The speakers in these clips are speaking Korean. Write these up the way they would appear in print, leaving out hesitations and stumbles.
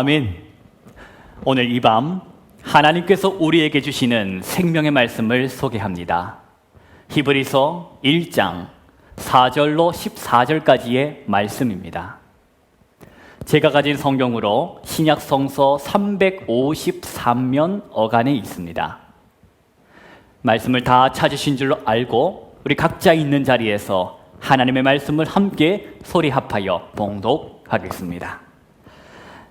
아멘. 오늘 이 밤 하나님께서 우리에게 주시는 생명의 말씀을 소개합니다. 히브리서 1장 4절로 14절까지의 말씀입니다. 제가 가진 성경으로 신약 성서 353면 어간에 있습니다. 말씀을 다 찾으신 줄로 알고 우리 각자 있는 자리에서 하나님의 말씀을 함께 소리 합하여 봉독하겠습니다.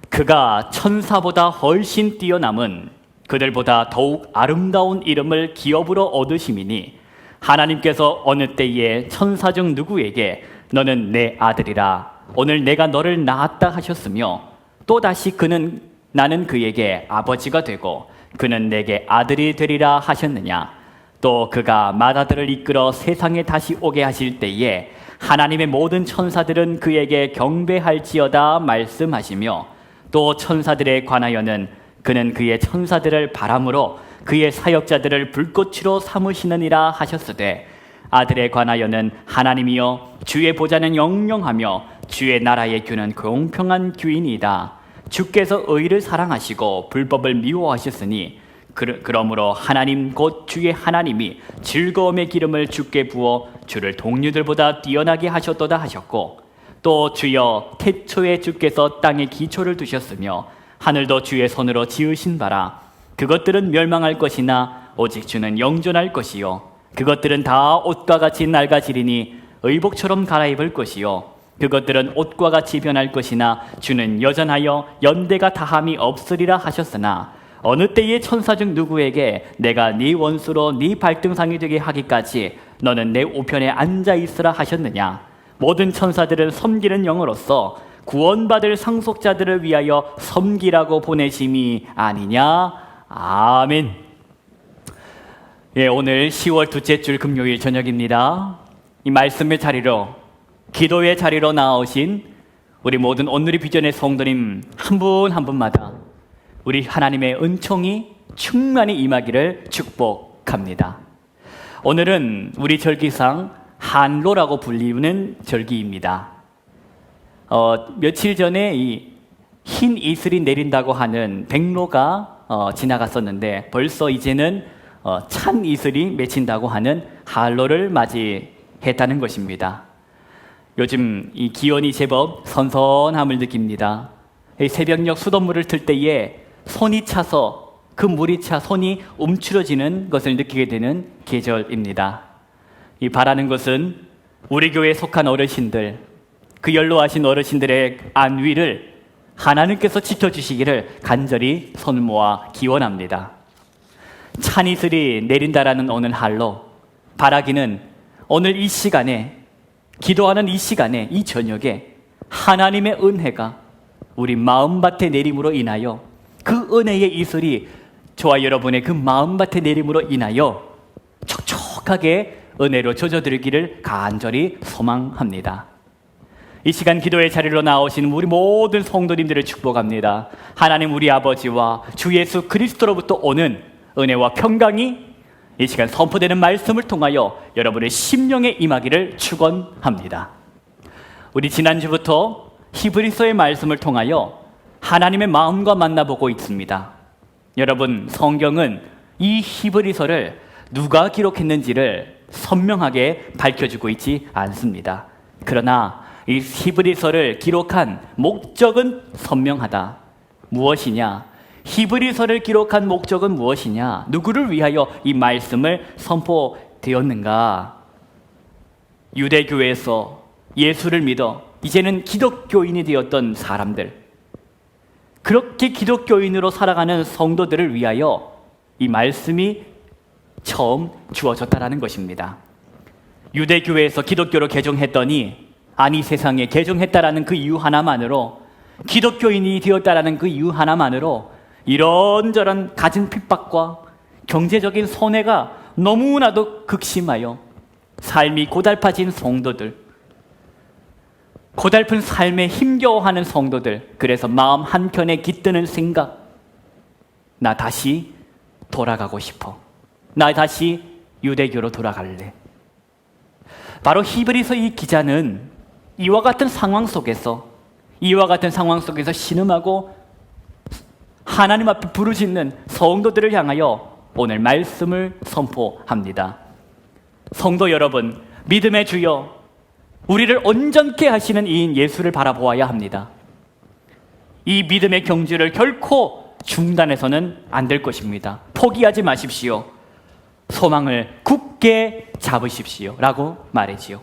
그가 천사보다 훨씬 뛰어남은 그들보다 더욱 아름다운 이름을 기업으로 얻으심이니 하나님께서 어느 때에 천사 중 누구에게 너는 내 아들이라 오늘 내가 너를 낳았다 하셨으며 또다시 나는 그에게 아버지가 되고 그는 내게 아들이 되리라 하셨느냐. 또 그가 맏아들을 이끌어 세상에 다시 오게 하실 때에 하나님의 모든 천사들은 그에게 경배할지어다 말씀하시며 또 천사들에 관하여는 그는 그의 천사들을 바람으로 그의 사역자들을 불꽃으로 삼으시느니라 하셨으되 아들에 관하여는 하나님이여 주의 보좌는 영영하며 주의 나라의 규는 공평한 규이니이다. 주께서 의를 사랑하시고 불법을 미워하셨으니 그러므로 하나님 곧 주의 하나님이 즐거움의 기름을 주께 부어 주를 동류들보다 뛰어나게 하셨도다 하셨고 또 주여 태초에 주께서 땅에 기초를 두셨으며 하늘도 주의 손으로 지으신 바라. 그것들은 멸망할 것이나 오직 주는 영존할 것이요 그것들은 다 옷과 같이 낡아지리니 의복처럼 갈아입을 것이요 그것들은 옷과 같이 변할 것이나 주는 여전하여 연대가 다함이 없으리라 하셨으나 어느 때에 천사 중 누구에게 내가 네 원수로 네 발등상이 되게 하기까지 너는 내 우편에 앉아 있으라 하셨느냐. 모든 천사들은 섬기는 영으로서 구원받을 상속자들을 위하여 섬기라고 보내심이 아니냐. 아멘. 오늘 10월 둘째 줄 금요일 저녁입니다. 이 말씀의 자리로, 기도의 자리로 나오신 우리 모든 온누리 비전의 성도님 한 분 한 분마다 우리 하나님의 은총이 충만히 임하기를 축복합니다. 오늘은 우리 절기상 한로라고 불리는 절기입니다. 며칠 전에 이 흰 이슬이 내린다고 하는 백로가 지나갔었는데 벌써 이제는 찬 이슬이 맺힌다고 하는 한로를 맞이했다는 것입니다. 요즘 이 기온이 제법 선선함을 느낍니다. 새벽녘 수돗물을 틀 때에 손이 차서 그 물이 차 손이 움츠러지는 것을 느끼게 되는 계절입니다. 이 바라는 것은 우리 교회에 속한 어르신들, 그 연로하신 어르신들의 안위를 하나님께서 지켜주시기를 간절히 손을 모아 기원합니다. 찬 이슬이 내린다라는 오늘 한로, 바라기는 오늘 이 시간에, 기도하는 이 시간에, 이 저녁에 하나님의 은혜가 우리 마음밭에 내림으로 인하여 그 은혜의 이슬이 저와 여러분의 그 마음밭에 내림으로 인하여 촉촉하게 은혜로 젖어들기를 간절히 소망합니다. 이 시간 기도의 자리로 나오신 우리 모든 성도님들을 축복합니다. 하나님 우리 아버지와 주 예수 그리스도로부터 오는 은혜와 평강이 이 시간 선포되는 말씀을 통하여 여러분의 심령에 임하기를 축원합니다. 우리 지난주부터 히브리서의 말씀을 통하여 하나님의 마음과 만나보고 있습니다. 여러분, 성경은 이 히브리서를 누가 기록했는지를 선명하게 밝혀주고 있지 않습니다. 그러나 이 히브리서를 기록한 목적은 선명하다. 무엇이냐? 히브리서를 기록한 목적은 무엇이냐? 누구를 위하여 이 말씀을 선포되었는가? 유대교회에서 예수를 믿어 이제는 기독교인이 되었던 사람들, 그렇게 기독교인으로 살아가는 성도들을 위하여 이 말씀이 처음 주어졌다라는 것입니다. 유대교회에서 기독교로 개종했더니 아니 세상에 개종했다라는 그 이유 하나만으로, 기독교인이 되었다라는 그 이유 하나만으로 이런저런 가진 핍박과 경제적인 손해가 너무나도 극심하여 삶이 고달파진 성도들, 고달픈 삶에 힘겨워하는 성도들, 그래서 마음 한켠에 깃드는 생각, 나 다시 돌아가고 싶어. 나 다시 유대교로 돌아갈래. 바로 히브리서 이 기자는 이와 같은 상황 속에서 신음하고 하나님 앞에 부르짖는 성도들을 향하여 오늘 말씀을 선포합니다. 성도 여러분, 믿음의 주여, 우리를 온전케 하시는 이인 예수를 바라보아야 합니다. 이 믿음의 경주를 결코 중단해서는 안 될 것입니다. 포기하지 마십시오. 소망을 굳게 잡으십시오 라고 말이지요.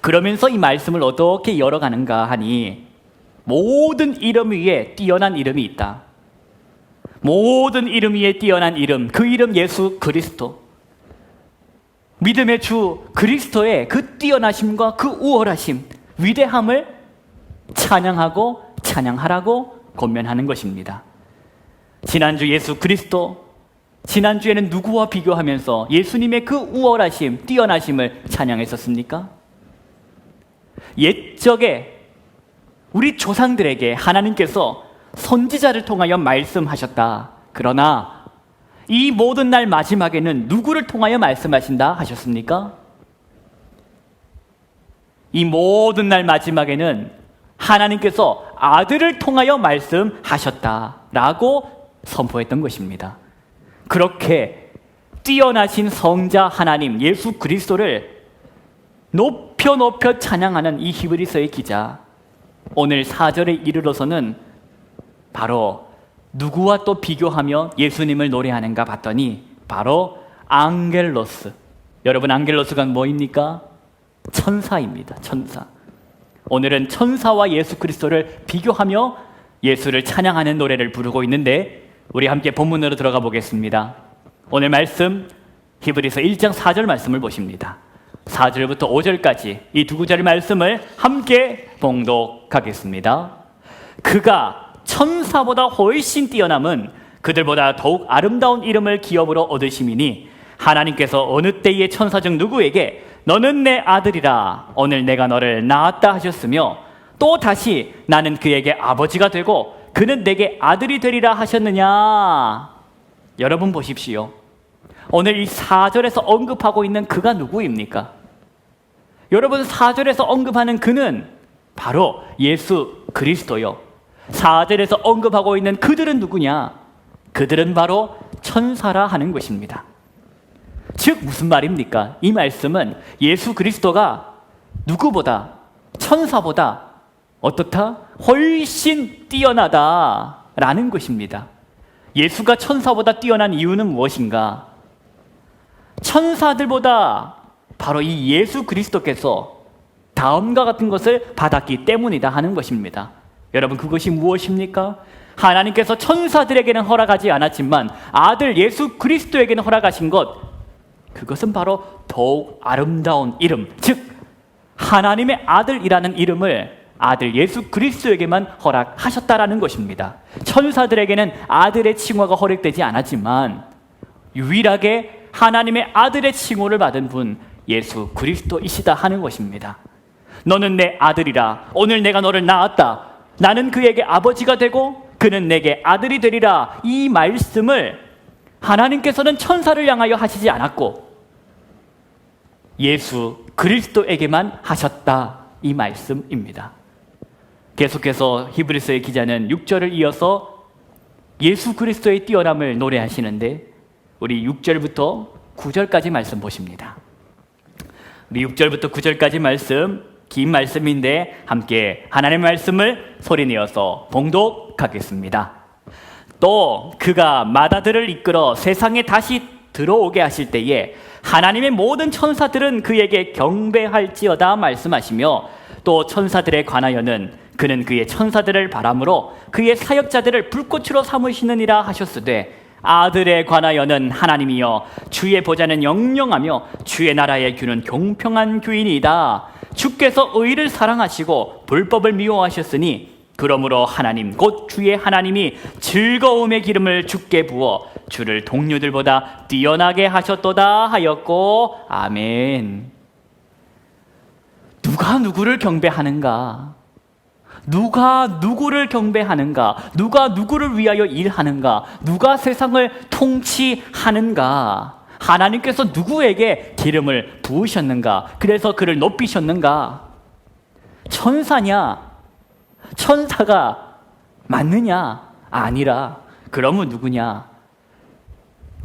그러면서 이 말씀을 어떻게 열어가는가 하니, 모든 이름 위에 뛰어난 이름이 있다. 모든 이름 위에 뛰어난 이름, 그 이름 예수 그리스도. 믿음의 주 그리스도의 그 뛰어나심과 그 우월하심, 위대함을 찬양하고 찬양하라고 권면하는 것입니다. 지난주 예수 그리스도, 지난주에는 누구와 비교하면서 예수님의 그 우월하심, 뛰어나심을 찬양했었습니까? 옛적에 우리 조상들에게 하나님께서 선지자를 통하여 말씀하셨다. 그러나 이 모든 날 마지막에는 누구를 통하여 말씀하신다 하셨습니까? 이 모든 날 마지막에는 하나님께서 아들을 통하여 말씀하셨다라고 선포했던 것입니다. 그렇게 뛰어나신 성자 하나님 예수 그리스도를 높여 찬양하는 이 히브리서의 기자, 오늘 4절에 이르러서는 바로 누구와 또 비교하며 예수님을 노래하는가 봤더니 바로 앙겔로스. 여러분, 앙겔로스가 뭐입니까? 천사입니다. 천사. 오늘은 천사와 예수 그리스도를 비교하며 예수를 찬양하는 노래를 부르고 있는데, 우리 함께 본문으로 들어가 보겠습니다. 오늘 말씀 히브리서 1장 4절 말씀을 보십니다. 4절부터 5절까지 이 두 구절의 말씀을 함께 봉독하겠습니다. 그가 천사보다 훨씬 뛰어남은 그들보다 더욱 아름다운 이름을 기업으로 얻으심이니, 하나님께서 어느 때의 천사 중 누구에게 너는 내 아들이라 오늘 내가 너를 낳았다 하셨으며, 또 다시 나는 그에게 아버지가 되고 그는 내게 아들이 되리라 하셨느냐. 여러분 보십시오. 오늘 이 4절에서 언급하고 있는 그가 누구입니까? 여러분, 4절에서 언급하는 그는 바로 예수 그리스도요. 4절에서 언급하고 있는 그들은 누구냐? 그들은 바로 천사라 하는 것입니다. 즉 무슨 말입니까? 이 말씀은 예수 그리스도가 누구보다, 천사보다 어떻다? 훨씬 뛰어나다라는 것입니다. 예수가 천사보다 뛰어난 이유는 무엇인가? 천사들보다 바로 이 예수 그리스도께서 다음과 같은 것을 받았기 때문이다 하는 것입니다. 여러분, 그것이 무엇입니까? 하나님께서 천사들에게는 허락하지 않았지만 아들 예수 그리스도에게는 허락하신 것, 그것은 바로 더욱 아름다운 이름, 즉 하나님의 아들이라는 이름을 아들 예수 그리스도에게만 허락하셨다라는 것입니다. 천사들에게는 아들의 칭호가 허락되지 않았지만 유일하게 하나님의 아들의 칭호를 받은 분 예수 그리스도이시다 하는 것입니다. 너는 내 아들이라 오늘 내가 너를 낳았다. 나는 그에게 아버지가 되고 그는 내게 아들이 되리라. 이 말씀을 하나님께서는 천사를 향하여 하시지 않았고 예수 그리스도에게만 하셨다. 이 말씀입니다. 계속해서 히브리서의 기자는 6절을 이어서 예수 그리스도의 뛰어남을 노래하시는데, 우리 6절부터 9절까지 말씀 보십니다. 우리 6절부터 9절까지 말씀, 긴 말씀인데 함께 하나님의 말씀을 소리내어서 봉독하겠습니다. 또 그가 마다들을 이끌어 세상에 다시 들어오게 하실 때에 하나님의 모든 천사들은 그에게 경배할지어다 말씀하시며, 또 천사들에 관하여는 그는 그의 천사들을 바람으로 그의 사역자들을 불꽃으로 삼으시느니라 하셨으되, 아들에 관하여는 하나님이여 주의 보좌는 영영하며 주의 나라의 규는 공평한 규이니이다. 주께서 의를 사랑하시고 불법을 미워하셨으니 그러므로 하나님 곧 주의 하나님이 즐거움의 기름을 주께 부어 주를 동료들보다 뛰어나게 하셨도다 하였고. 아멘. 누가 누구를 경배하는가? 누가 누구를 경배하는가? 누가 누구를 위하여 일하는가? 누가 세상을 통치하는가? 하나님께서 누구에게 기름을 부으셨는가? 그래서 그를 높이셨는가? 천사냐? 천사가 맞느냐? 아니라. 그러면 누구냐?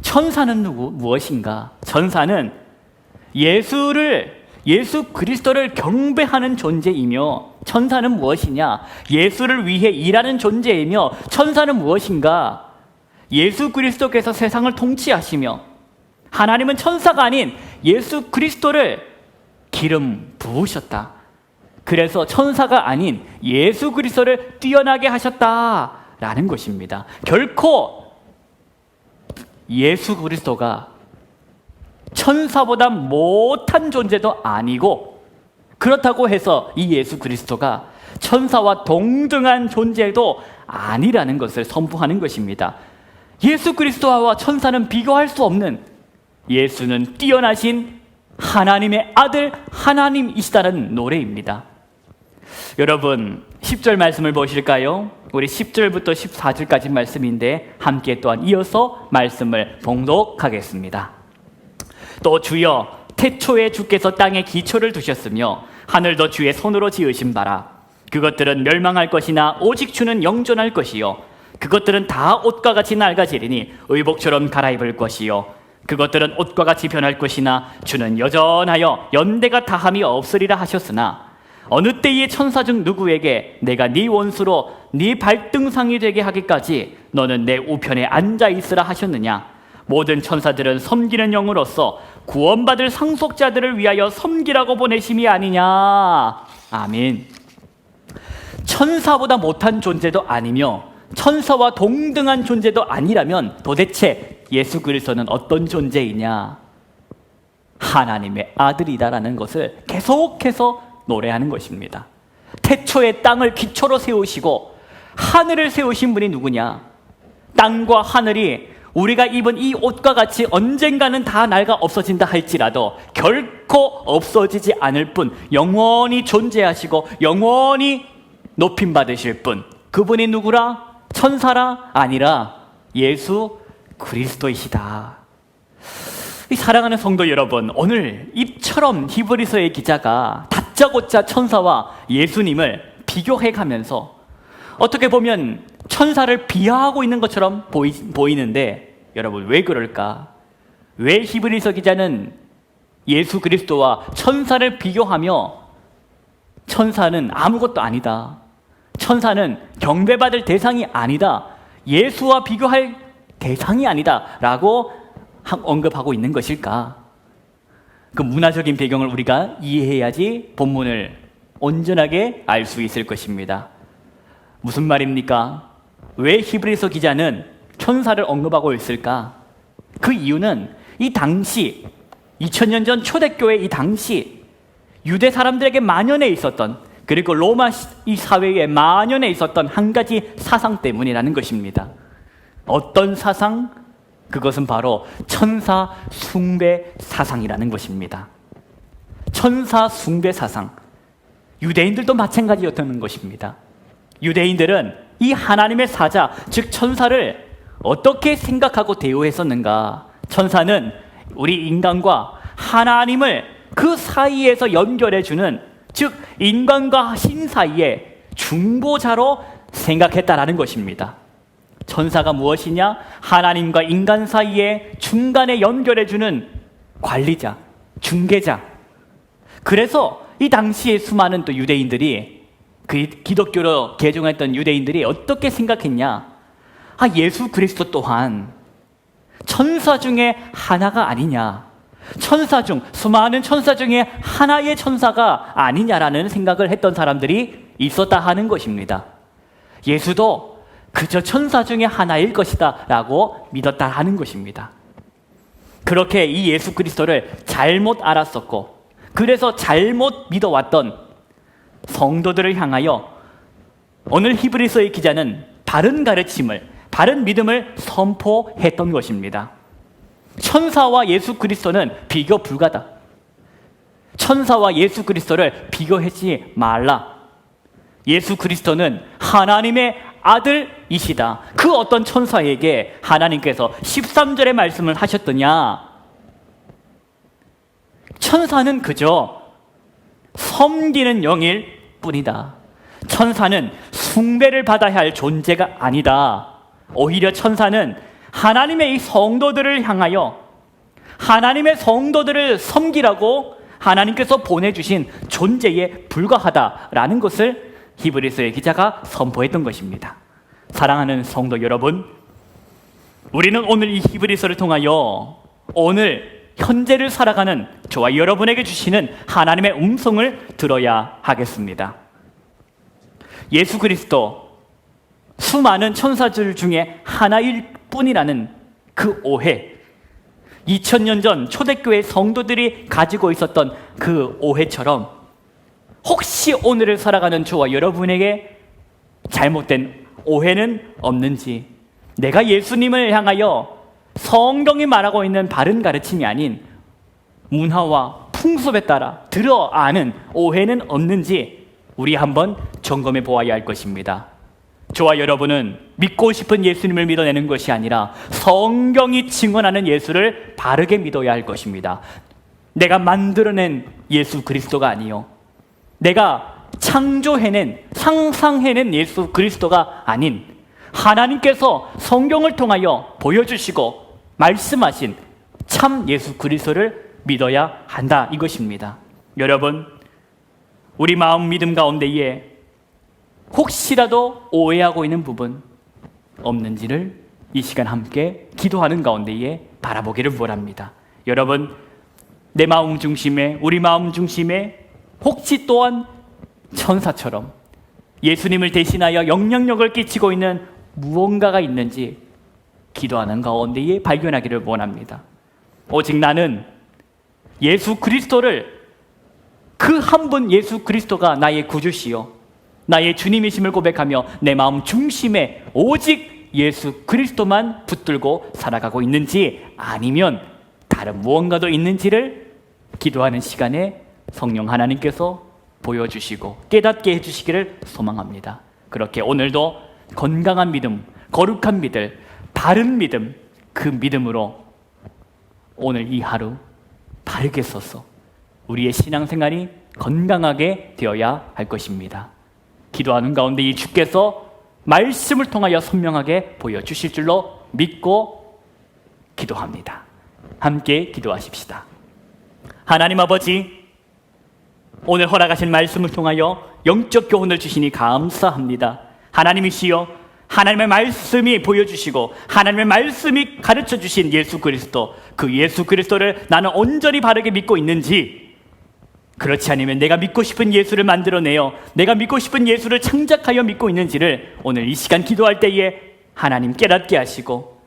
천사는 무엇인가? 천사는 예수 그리스도를 경배하는 존재이며, 천사는 무엇이냐? 예수를 위해 일하는 존재이며, 천사는 무엇인가? 예수 그리스도께서 세상을 통치하시며, 하나님은 천사가 아닌 예수 그리스도를 기름 부으셨다. 그래서 천사가 아닌 예수 그리스도를 뛰어나게 하셨다라는 것입니다. 결코 예수 그리스도가 천사보다 못한 존재도 아니고, 그렇다고 해서 이 예수 그리스도가 천사와 동등한 존재도 아니라는 것을 선포하는 것입니다. 예수 그리스도와 천사는 비교할 수 없는, 예수는 뛰어나신 하나님의 아들 하나님이시다는 노래입니다. 여러분 10절 말씀을 보실까요? 우리 10절부터 14절까지 말씀인데 함께 또한 이어서 말씀을 봉독하겠습니다. 또 주여, 태초에 주께서 땅에 기초를 두셨으며 하늘도 주의 손으로 지으신 바라. 그것들은 멸망할 것이나 오직 주는 영존할 것이요, 그것들은 다 옷과 같이 낡아지리니 의복처럼 갈아입을 것이요, 그것들은 옷과 같이 변할 것이나 주는 여전하여 연대가 다함이 없으리라 하셨으나, 어느 때에 천사 중 누구에게 내가 네 원수로 네 발등상이 되게 하기까지 너는 내 우편에 앉아 있으라 하셨느냐? 모든 천사들은 섬기는 영으로서 구원받을 상속자들을 위하여 섬기라고 보내심이 아니냐? 아멘. 천사보다 못한 존재도 아니며 천사와 동등한 존재도 아니라면 도대체 예수 그리스도는 어떤 존재이냐? 하나님의 아들이다라는 것을 계속해서 노래하는 것입니다. 태초에 땅을 기초로 세우시고 하늘을 세우신 분이 누구냐? 땅과 하늘이 우리가 입은 이 옷과 같이 언젠가는 다 낡아 없어진다 할지라도 결코 없어지지 않을 분, 영원히 존재하시고 영원히 높임 받으실 분, 그분이 누구라? 천사라? 아니라 예수 그리스도이시다. 이 사랑하는 성도 여러분, 오늘 이처럼 히브리서의 기자가 다짜고짜 천사와 예수님을 비교해가면서 어떻게 보면 천사를 비하하고 있는 것처럼 보이는데, 여러분 왜 그럴까? 왜 히브리서 기자는 예수 그리스도와 천사를 비교하며 천사는 아무것도 아니다, 천사는 경배받을 대상이 아니다, 예수와 비교할 대상이 아니다 라고 언급하고 있는 것일까? 그 문화적인 배경을 우리가 이해해야지 본문을 온전하게 알 수 있을 것입니다. 무슨 말입니까? 왜 히브리서 기자는 천사를 언급하고 있을까? 그 이유는 이 당시 2000년 전 초대교회 이 당시 유대 사람들에게 만연해 있었던, 그리고 로마 이 사회에 만연해 있었던 한 가지 사상 때문이라는 것입니다. 어떤 사상? 그것은 바로 천사 숭배 사상이라는 것입니다. 천사 숭배 사상. 유대인들도 마찬가지였던 것입니다. 유대인들은 이 하나님의 사자, 즉 천사를 어떻게 생각하고 대우했었는가? 천사는 우리 인간과 하나님을 그 사이에서 연결해주는, 즉 인간과 신 사이에 중보자로 생각했다라는 것입니다. 천사가 무엇이냐? 하나님과 인간 사이에 중간에 연결해주는 관리자, 중개자. 그래서 이 당시에 수많은 또 유대인들이, 그 기독교로 개종했던 유대인들이 어떻게 생각했냐? 예수 그리스도 또한 천사 중에 하나가 아니냐, 천사 중, 수많은 천사 중에 하나의 천사가 아니냐라는 생각을 했던 사람들이 있었다 하는 것입니다. 예수도 그저 천사 중에 하나일 것이다 라고 믿었다 하는 것입니다. 그렇게 이 예수 그리스도를 잘못 알았었고, 그래서 잘못 믿어왔던 성도들을 향하여 오늘 히브리서의 기자는 바른 가르침을, 바른 믿음을 선포했던 것입니다. 천사와 예수 그리스도는 비교 불가다. 천사와 예수 그리스도를 비교하지 말라. 예수 그리스도는 하나님의 아들이시다. 그 어떤 천사에게 하나님께서 13절의 말씀을 하셨더냐? 천사는 그저 섬기는 영일 뿐이다. 천사는 숭배를 받아야 할 존재가 아니다. 오히려 천사는 하나님의 이 성도들을 향하여 하나님의 성도들을 섬기라고 하나님께서 보내주신 존재에 불과하다라는 것을 히브리서의 기자가 선포했던 것입니다. 사랑하는 성도 여러분, 우리는 오늘 이 히브리서를 통하여 오늘 현재를 살아가는 저와 여러분에게 주시는 하나님의 음성을 들어야 하겠습니다. 예수 그리스도, 수많은 천사들 중에 하나일 뿐이라는 그 오해, 2000년 전 초대교회 성도들이 가지고 있었던 그 오해처럼 혹시 오늘을 살아가는 저와 여러분에게 잘못된 오해는 없는지, 내가 예수님을 향하여 성경이 말하고 있는 바른 가르침이 아닌 문화와 풍습에 따라 들어아는 오해는 없는지 우리 한번 점검해 보아야 할 것입니다. 저와 여러분은 믿고 싶은 예수님을 믿어내는 것이 아니라 성경이 증언하는 예수를 바르게 믿어야 할 것입니다. 내가 만들어낸 예수 그리스도가 아니요, 내가 창조해낸, 상상해낸 예수 그리스도가 아닌 하나님께서 성경을 통하여 보여주시고 말씀하신 참 예수 그리스도를 믿어야 한다, 이것입니다. 여러분, 우리 마음 믿음 가운데에 혹시라도 오해하고 있는 부분 없는지를 이 시간 함께 기도하는 가운데에 바라보기를 원합니다. 여러분, 내 마음 중심에, 우리 마음 중심에 혹시 또한 천사처럼 예수님을 대신하여 영향력을 끼치고 있는 무언가가 있는지 기도하는 가운데에 발견하기를 원합니다. 오직 나는 예수 그리스도를, 그 한 분 예수 그리스도가 나의 구주시요 나의 주님이심을 고백하며 내 마음 중심에 오직 예수 그리스도만 붙들고 살아가고 있는지, 아니면 다른 무언가도 있는지를 기도하는 시간에 성령 하나님께서 보여주시고 깨닫게 해주시기를 소망합니다. 그렇게 오늘도 건강한 믿음, 거룩한 믿음, 바른 믿음, 그 믿음으로 오늘 이 하루 바르게 써서 우리의 신앙생활이 건강하게 되어야 할 것입니다. 기도하는 가운데 이 주께서 말씀을 통하여 선명하게 보여주실 줄로 믿고 기도합니다. 함께 기도하십시다. 하나님 아버지, 오늘 허락하신 말씀을 통하여 영적 교훈을 주시니 감사합니다. 하나님이시여, 하나님의 말씀이 보여주시고 하나님의 말씀이 가르쳐주신 예수 그리스도, 그 예수 그리스도를 나는 온전히 바르게 믿고 있는지, 그렇지 않으면 내가 믿고 싶은 예수를 만들어내어 내가 믿고 싶은 예수를 창작하여 믿고 있는지를 오늘 이 시간 기도할 때에 하나님 깨닫게 하시고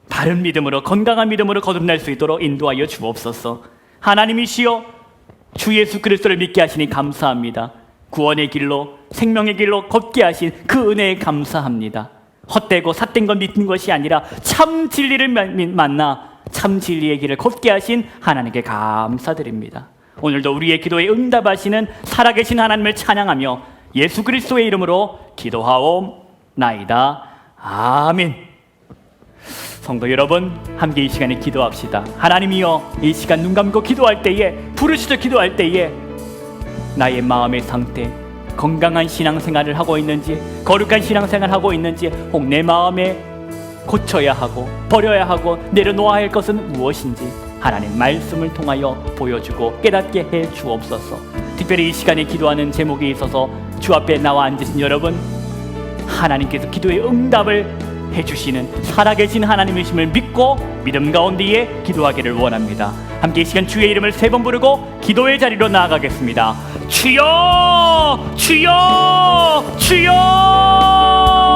바른 믿음으로, 건강한 믿음으로 거듭날 수 있도록 인도하여 주옵소서. 하나님이시여, 주 예수 그리스도를 믿게 하시니 감사합니다. 구원의 길로, 생명의 길로 걷게 하신 그 은혜에 감사합니다. 헛되고 삿된 것 믿는 것이 아니라 참 진리를 만나 참 진리의 길을 걷게 하신 하나님께 감사드립니다. 오늘도 우리의 기도에 응답하시는 살아계신 하나님을 찬양하며 예수 그리스도의 이름으로 기도하옵나이다. 아멘. 성도 여러분, 함께 이 시간에 기도합시다. 하나님이여, 이 시간 눈 감고 기도할 때에, 부르시듯 기도할 때에 나의 마음의 상태, 건강한 신앙생활을 하고 있는지, 거룩한 신앙생활을 하고 있는지, 혹 내 마음에 고쳐야 하고 버려야 하고 내려놓아야 할 것은 무엇인지 하나님 말씀을 통하여 보여주고 깨닫게 해 주옵소서. 특별히 이 시간에 기도하는 제목이 있어서 주 앞에 나와 앉으신 여러분, 하나님께서 기도의 응답을 해주시는 살아계신 하나님이심을 믿고 믿음 가운데에 기도하기를 원합니다. 함께 이 시간 주의 이름을 3번 부르고 기도의 자리로 나아가겠습니다. 주여, 주여, 주여.